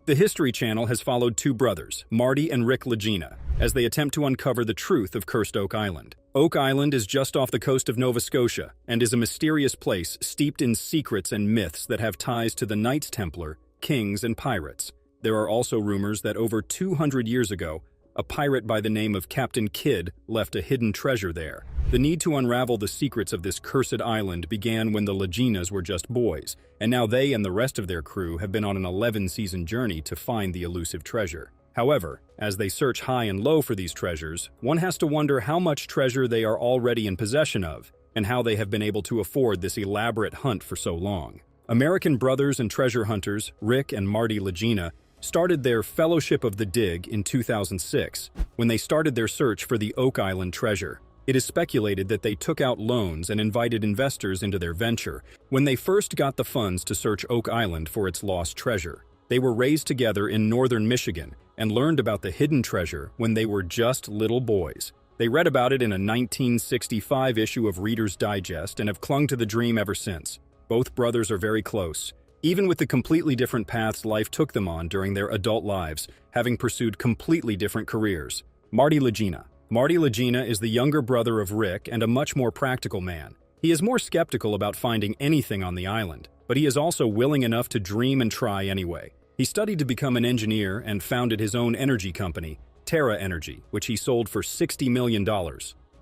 The History Channel has followed two brothers, Marty and Rick Lagina, as they attempt to uncover the truth of Cursed Oak Island. Oak Island is just off the coast of Nova Scotia and is a mysterious place steeped in secrets and myths that have ties to the Knights Templar, kings, and pirates. There are also rumors that over 200 years ago, a pirate by the name of Captain Kidd left a hidden treasure there. The need to unravel the secrets of this cursed island began when the LAGINA'S were just boys, and now they and the rest of their crew have been on an 11-season journey to find the elusive treasure. However, as they search high and low for these treasures, one has to wonder how much treasure they are already in possession of, and how they have been able to afford this elaborate hunt for so long. American brothers and treasure hunters, Rick and Marty Lagina, started their Fellowship of the Dig in 2006, when they started their search for the Oak Island treasure. It is speculated that they took out loans and invited investors into their venture when they first got the funds to search Oak Island for its lost treasure. They were raised together in northern Michigan and learned about the hidden treasure when they were just little boys. They read about it in a 1965 issue of Reader's Digest and have clung to the dream ever since. Both brothers are very close, even with the completely different paths life took them on during their adult lives, having pursued completely different careers. Marty Lagina. Marty Lagina is the younger brother of Rick and a much more practical man. He is more skeptical about finding anything on the island, but he is also willing enough to dream and try anyway. He studied to become an engineer and founded his own energy company, Terra Energy, which he sold for $60 million.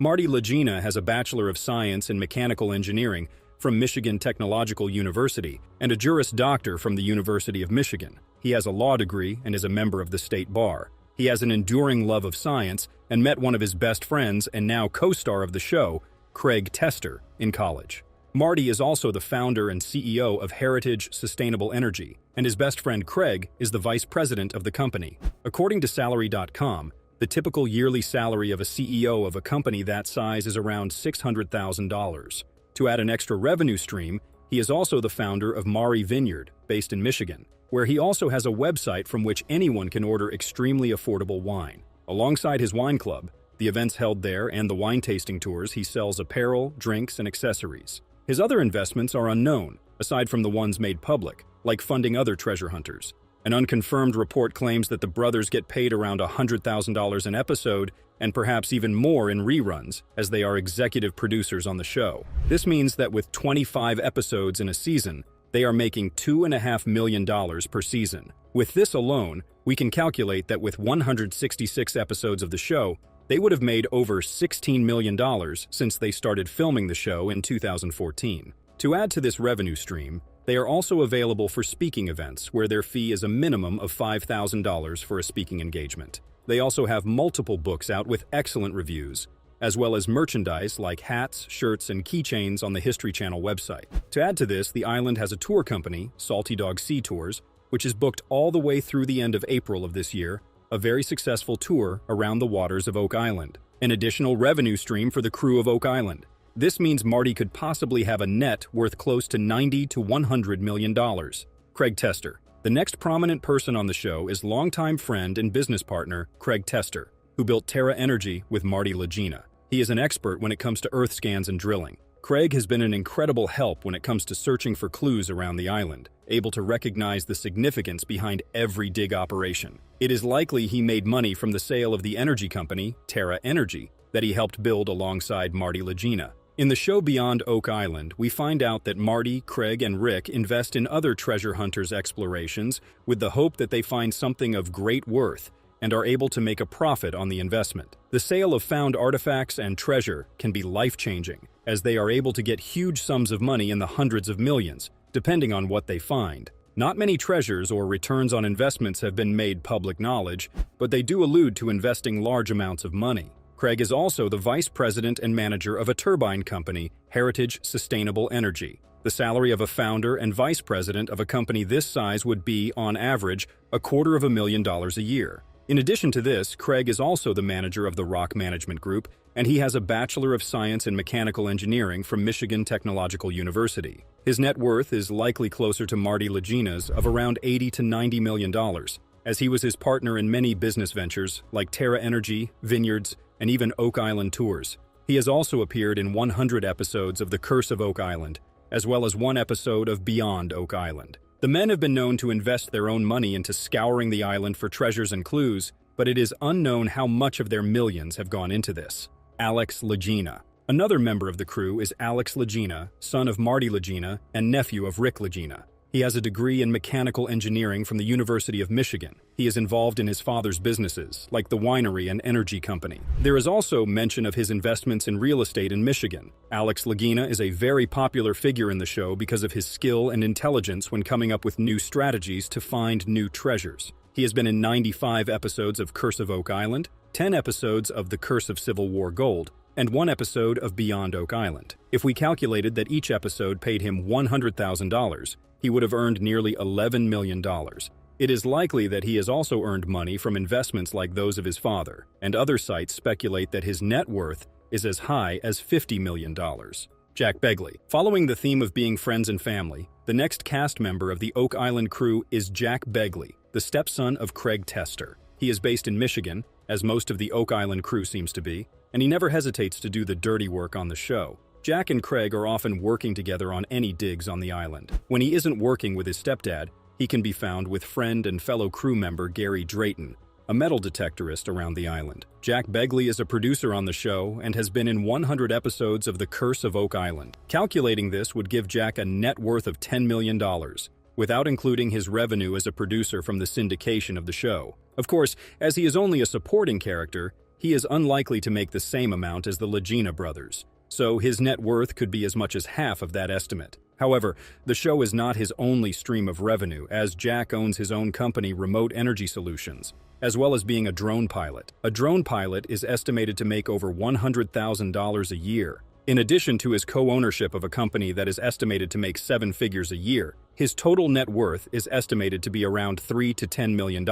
Marty Lagina has a Bachelor of Science in Mechanical Engineering from Michigan Technological University and a Juris Doctor from the University of Michigan. He has a law degree and is a member of the state bar. He has an enduring love of science and met one of his best friends and now co-star of the show, Craig Tester, in college. Marty is also the founder and CEO of Heritage Sustainable Energy, and his best friend Craig is the vice president of the company. According to Salary.com, the typical yearly salary of a CEO of a company that size is around $600,000. To add an extra revenue stream, he is also the founder of Maury Vineyard, based in Michigan, where he also has a website from which anyone can order extremely affordable wine. Alongside his wine club, the events held there, and the wine tasting tours, he sells apparel, drinks, and accessories. His other investments are unknown, aside from the ones made public, like funding other treasure hunters. An unconfirmed report claims that the brothers get paid around $100,000 an episode, and perhaps even more in reruns, as they are executive producers on the show. This means that with 25 episodes in a season, they are making $2.5 million per season. With this alone, we can calculate that with 166 episodes of the show, they would have made over $16 million since they started filming the show in 2014. To add to this revenue stream, they are also available for speaking events, where their fee is a minimum of $5,000 for a speaking engagement. They also have multiple books out with excellent reviews, as well as merchandise like hats, shirts, and keychains on the History Channel website. To add to this, the island has a tour company, Salty Dog Sea Tours, which is booked all the way through the end of April of this year, a very successful tour around the waters of Oak Island. An additional revenue stream for the crew of Oak Island. This means Marty could possibly have a net worth close to $90 to $100 million. Craig Tester. The next prominent person on the show is longtime friend and business partner Craig Tester, who built Terra Energy with Marty Lagina. He is an expert when it comes to earth scans and drilling. Craig has been an incredible help when it comes to searching for clues around the island, able to recognize the significance behind every dig operation. It is likely he made money from the sale of the energy company, Terra Energy, that he helped build alongside Marty Lagina. In the show Beyond Oak Island, we find out that Marty, Craig, and Rick invest in other treasure hunters' explorations with the hope that they find something of great worth and are able to make a profit on the investment. The sale of found artifacts and treasure can be life-changing, as they are able to get huge sums of money in the hundreds of millions, depending on what they find. Not many treasures or returns on investments have been made public knowledge, but they do allude to investing large amounts of money. Craig is also the vice president and manager of a turbine company, Heritage Sustainable Energy. The salary of a founder and vice president of a company this size would be, on average, $250,000 a year. In addition to this, Craig is also the manager of the Rock Management Group, and he has a Bachelor of Science in Mechanical Engineering from Michigan Technological University. His net worth is likely closer to Marty Lagina's of around $80 to $90 million, as he was his partner in many business ventures like Terra Energy, Vineyards, and even Oak Island tours. He has also appeared in 100 episodes of The Curse of Oak Island, as well as one episode of Beyond Oak Island. The men have been known to invest their own money into scouring the island for treasures and clues, but it is unknown how much of their millions have gone into this. Alex Lagina. Another member of the crew is Alex Lagina, son of Marty Lagina and nephew of Rick Lagina. He has a degree in mechanical engineering from the University of Michigan. He is involved in his father's businesses, like the winery and energy company. There is also mention of his investments in real estate in Michigan. Alex Lagina is a very popular figure in the show because of his skill and intelligence when coming up with new strategies to find new treasures. He has been in 95 episodes of Curse of Oak Island, 10 episodes of The Curse of Civil War Gold, and 1 episode of Beyond Oak Island. If we calculated that each episode paid him $100,000, he would have earned nearly $11 million. It is likely that he has also earned money from investments like those of his father, and other sites speculate that his net worth is as high as $50 million. Jack Begley. Following the theme of being friends and family, the next cast member of the Oak Island crew is Jack Begley, the stepson of Craig Tester. He is based in Michigan, as most of the Oak Island crew seems to be, and he never hesitates to do the dirty work on the show. Jack and Craig are often working together on any digs on the island. When he isn't working with his stepdad, he can be found with friend and fellow crew member Gary Drayton, a metal detectorist around the island. Jack Begley is a producer on the show and has been in 100 episodes of The Curse of Oak Island. Calculating this would give Jack a net worth of $10 million, without including his revenue as a producer from the syndication of the show. Of course, as he is only a supporting character, he is unlikely to make the same amount as the Lagina brothers, so his net worth could be as much as half of that estimate. However, the show is not his only stream of revenue, as Jack owns his own company, Remote Energy Solutions, as well as being a drone pilot. A drone pilot is estimated to make over $100,000 a year. In addition to his co-ownership of a company that is estimated to make 7 figures a year, his total net worth is estimated to be around $3 to $10 million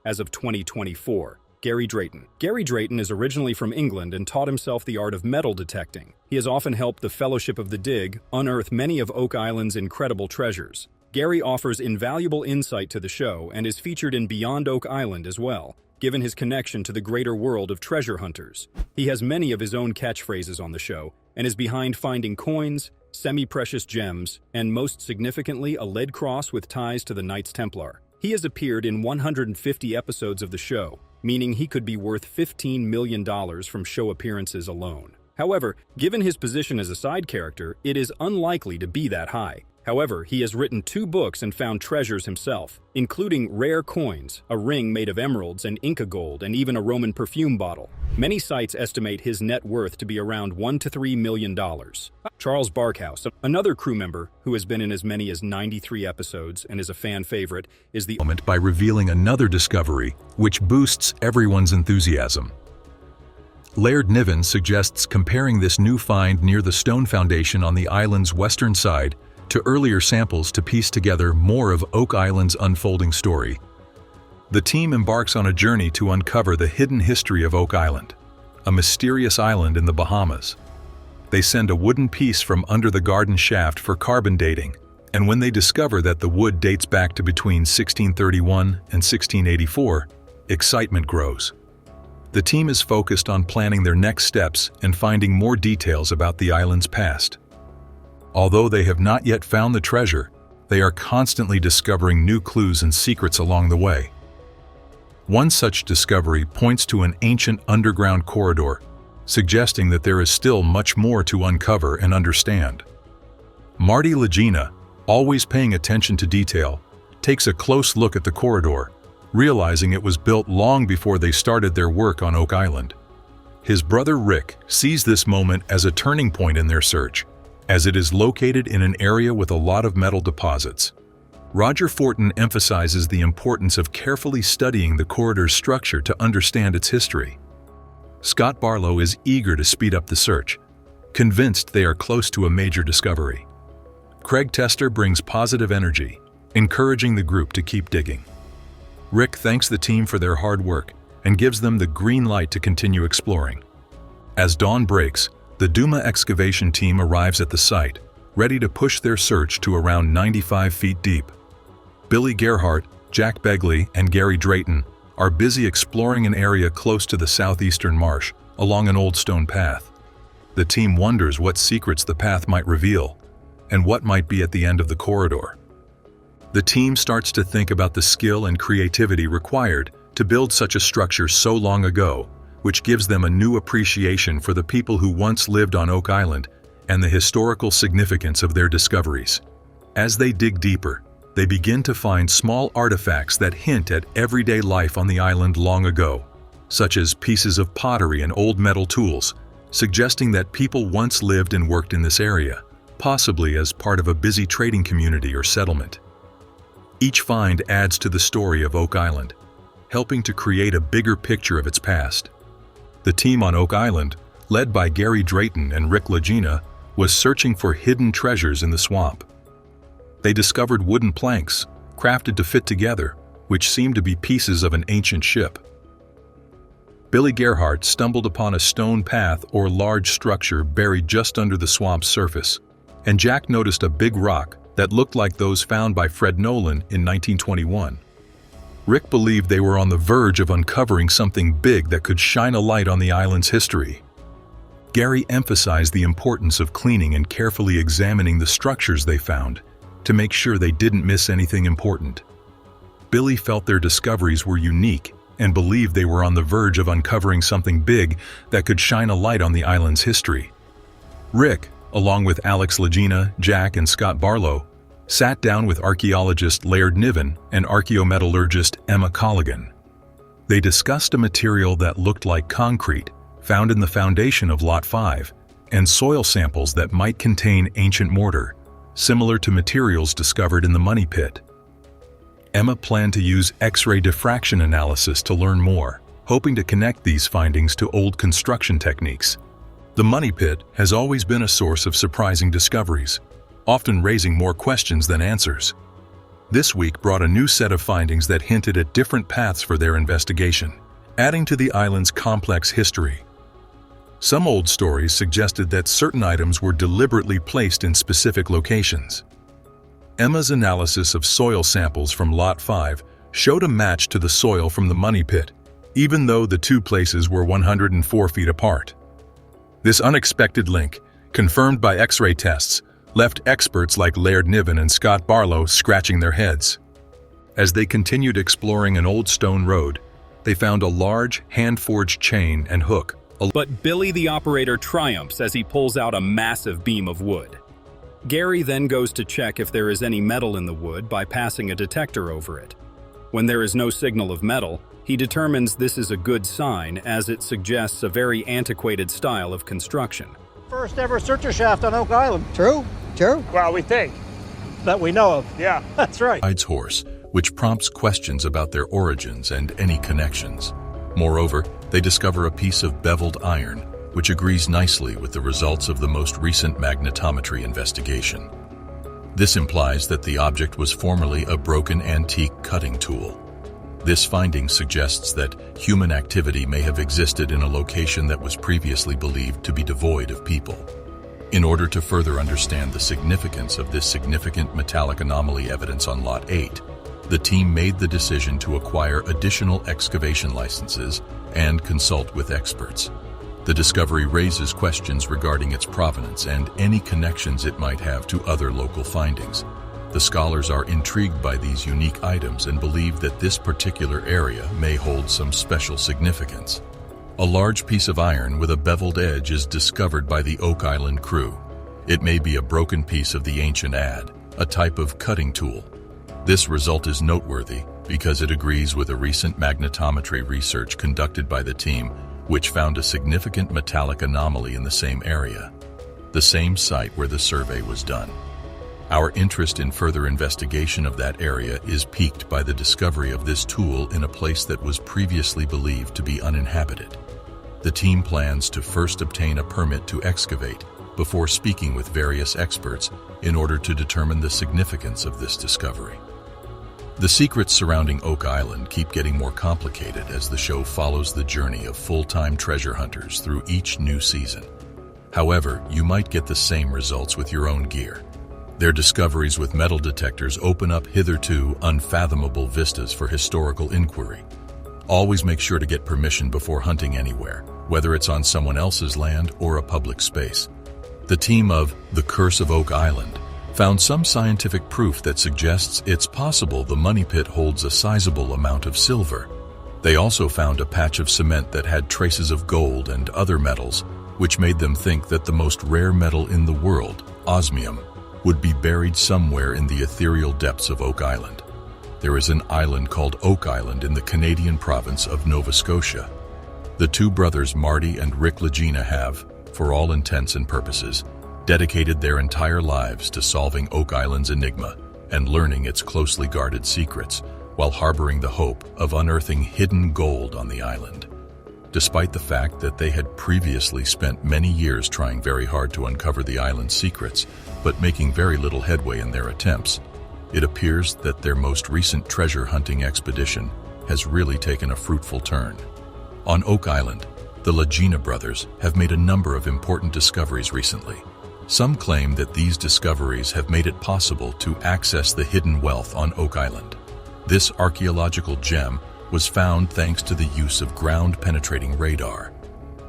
as of 2024. Gary Drayton. Gary Drayton is originally from England and taught himself the art of metal detecting. He has often helped the Fellowship of the Dig unearth many of Oak Island's incredible treasures. Gary offers invaluable insight to the show and is featured in Beyond Oak Island as well, given his connection to the greater world of treasure hunters. He has many of his own catchphrases on the show and is behind finding coins, semi-precious gems, and most significantly, a lead cross with ties to the Knights Templar. He has appeared in 150 episodes of the show, meaning he could be worth $15 million from show appearances alone. However, given his position as a side character, it is unlikely to be that high. However, he has written 2 books and found treasures himself, including rare coins, a ring made of emeralds and Inca gold, and even a Roman perfume bottle. Many sites estimate his net worth to be around $1 to $3 million. Charles Barkhouse, another crew member who has been in as many as 93 episodes and is a fan favorite, is the moment by revealing another discovery, which boosts everyone's enthusiasm. Laird Niven suggests comparing this new find near the stone foundation on the island's western side to earlier samples to piece together more of Oak Island's unfolding story. The team embarks on a journey to uncover the hidden history of Oak Island, a mysterious island in the Bahamas. They send a wooden piece from under the garden shaft for carbon dating, and when they discover that the wood dates back to between 1631 and 1684, excitement grows. The team is focused on planning their next steps and finding more details about the island's past. Although they have not yet found the treasure, they are constantly discovering new clues and secrets along the way. One such discovery points to an ancient underground corridor, suggesting that there is still much more to uncover and understand. Marty Lagina, always paying attention to detail, takes a close look at the corridor, realizing it was built long before they started their work on Oak Island. His brother Rick sees this moment as a turning point in their search, as it is located in an area with a lot of metal deposits. Roger Fortin emphasizes the importance of carefully studying the corridor's structure to understand its history. Scott Barlow is eager to speed up the search, convinced they are close to a major discovery. Craig Tester brings positive energy, encouraging the group to keep digging. Rick thanks the team for their hard work and gives them the green light to continue exploring. As dawn breaks, the Duma excavation team arrives at the site, ready to push their search to around 95 feet deep. Billy Gerhardt, Jack Begley, and Gary Drayton are busy exploring an area close to the southeastern marsh, along an old stone path. The team wonders what secrets the path might reveal, and what might be at the end of the corridor. The team starts to think about the skill and creativity required to build such a structure so long ago, which gives them a new appreciation for the people who once lived on Oak Island and the historical significance of their discoveries. As they dig deeper, they begin to find small artifacts that hint at everyday life on the island long ago, such as pieces of pottery and old metal tools, suggesting that people once lived and worked in this area, possibly as part of a busy trading community or settlement. Each find adds to the story of Oak Island, helping to create a bigger picture of its past. The team on Oak Island, led by Gary Drayton and Rick Lagina, was searching for hidden treasures in the swamp. They discovered wooden planks, crafted to fit together, which seemed to be pieces of an ancient ship. Billy Gerhardt stumbled upon a stone path or large structure buried just under the swamp's surface, and Jack noticed a big rock that looked like those found by Fred Nolan in 1921. Rick believed they were on the verge of uncovering something big that could shine a light on the island's history. Gary emphasized the importance of cleaning and carefully examining the structures they found to make sure they didn't miss anything important. Billy felt their discoveries were unique and believed they were on the verge of uncovering something big that could shine a light on the island's history. Rick, along with Alex Lagina, Jack, and Scott Barlow, sat down with archaeologist Laird Niven and archaeometallurgist Emma Colligan. They discussed a material that looked like concrete found in the foundation of Lot 5 and soil samples that might contain ancient mortar, similar to materials discovered in the Money Pit. Emma planned to use X-ray diffraction analysis to learn more, hoping to connect these findings to old construction techniques. The Money Pit has always been a source of surprising discoveries, often raising more questions than answers. This week brought a new set of findings that hinted at different paths for their investigation, adding to the island's complex history. Some old stories suggested that certain items were deliberately placed in specific locations. Emma's analysis of soil samples from Lot 5 showed a match to the soil from the Money Pit, even though the two places were 104 feet apart. This unexpected link, confirmed by X-ray tests, left experts like Laird Niven and Scott Barlow scratching their heads. As they continued exploring an old stone road, they found a large, hand-forged chain and hook. But Billy the operator triumphs as he pulls out a massive beam of wood. Gary then goes to check if there is any metal in the wood by passing a detector over it. When there is no signal of metal, he determines this is a good sign as it suggests a very antiquated style of construction. First ever searcher shaft on Oak Island. True. Well, we think. That we know of. Yeah, that's right. Guide's horse, which prompts questions about their origins and any connections. Moreover, they discover a piece of beveled iron, which agrees nicely with the results of the most recent magnetometry investigation. This implies that the object was formerly a broken antique cutting tool. This finding suggests that human activity may have existed in a location that was previously believed to be devoid of people. In order to further understand the significance of this significant metallic anomaly evidence on Lot 8, the team made the decision to acquire additional excavation licenses and consult with experts. The discovery raises questions regarding its provenance and any connections it might have to other local findings. The scholars are intrigued by these unique items and believe that this particular area may hold some special significance. A large piece of iron with a beveled edge is discovered by the Oak Island crew. It may be a broken piece of the ancient adze, a type of cutting tool. This result is noteworthy because it agrees with a recent magnetometry research conducted by the team, which found a significant metallic anomaly in the same area, the same site where the survey was done. Our interest in further investigation of that area is piqued by the discovery of this tool in a place that was previously believed to be uninhabited. The team plans to first obtain a permit to excavate before speaking with various experts in order to determine the significance of this discovery. The secrets surrounding Oak Island keep getting more complicated as the show follows the journey of full-time treasure hunters through each new season. However, you might get the same results with your own gear. Their discoveries with metal detectors open up hitherto unfathomable vistas for historical inquiry. Always make sure to get permission before hunting anywhere, whether it's on someone else's land or a public space. The team of The Curse of Oak Island found some scientific proof that suggests it's possible the money pit holds a sizable amount of silver. They also found a patch of cement that had traces of gold and other metals, which made them think that the most rare metal in the world, osmium, would be buried somewhere in the ethereal depths of Oak Island. There is an island called Oak Island in the Canadian province of Nova Scotia. The two brothers Marty and Rick Lagina have, for all intents and purposes, dedicated their entire lives to solving Oak Island's enigma and learning its closely guarded secrets, while harboring the hope of unearthing hidden gold on the island. Despite the fact that they had previously spent many years trying very hard to uncover the island's secrets, but making very little headway in their attempts, it appears that their most recent treasure hunting expedition has really taken a fruitful turn. On Oak Island, the Lagina brothers have made a number of important discoveries recently. Some claim that these discoveries have made it possible to access the hidden wealth on Oak Island. This archaeological gem was found thanks to the use of ground-penetrating radar.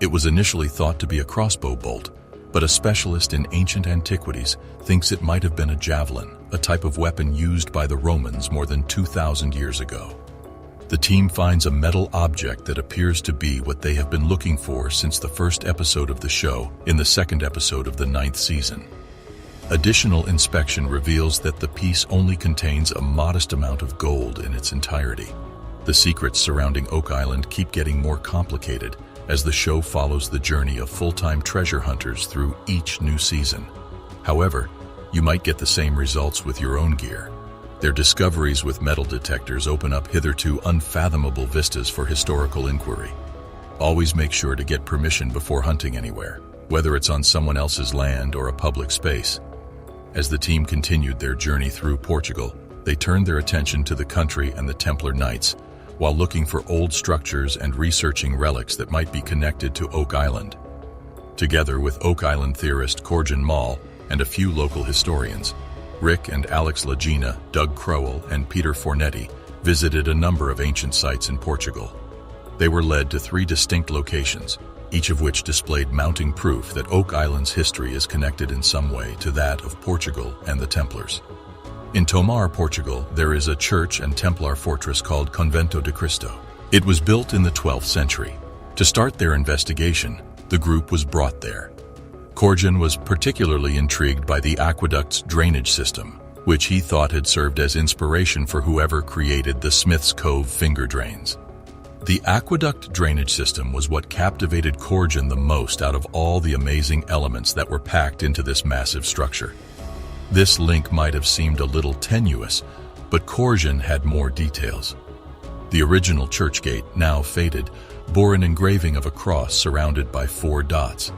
It was initially thought to be a crossbow bolt, but a specialist in ancient antiquities thinks it might have been a javelin, a type of weapon used by the Romans more than 2,000 years ago. The team finds a metal object that appears to be what they have been looking for since the first episode of the show in the second episode of the 9th season. Additional inspection reveals that the piece only contains a modest amount of gold in its entirety. The secrets surrounding Oak Island keep getting more complicated as the show follows the journey of full-time treasure hunters through each new season. However, you might get the same results with your own gear. Their discoveries with metal detectors open up hitherto unfathomable vistas for historical inquiry. Always make sure to get permission before hunting anywhere, whether it's on someone else's land or a public space. As the team continued their journey through Portugal, they turned their attention to the country and the Templar Knights, while looking for old structures and researching relics that might be connected to Oak Island. Together with Oak Island theorist Corjan Mall and a few local historians, Rick and Alex Lagina, Doug Crowell, and Peter Fornetti visited a number of ancient sites in Portugal. They were led to 3 distinct locations, each of which displayed mounting proof that Oak Island's history is connected in some way to that of Portugal and the Templars. In Tomar, Portugal, there is a church and Templar fortress called Convento de Cristo. It was built in the 12th century. To start their investigation, the group was brought there. Corjan was particularly intrigued by the aqueduct's drainage system, which he thought had served as inspiration for whoever created the Smith's Cove finger drains. The aqueduct drainage system was what captivated Corjan the most out of all the amazing elements that were packed into this massive structure. This link might have seemed a little tenuous, but Corjan had more details. The original church gate, now faded, bore an engraving of a cross surrounded by 4 dots.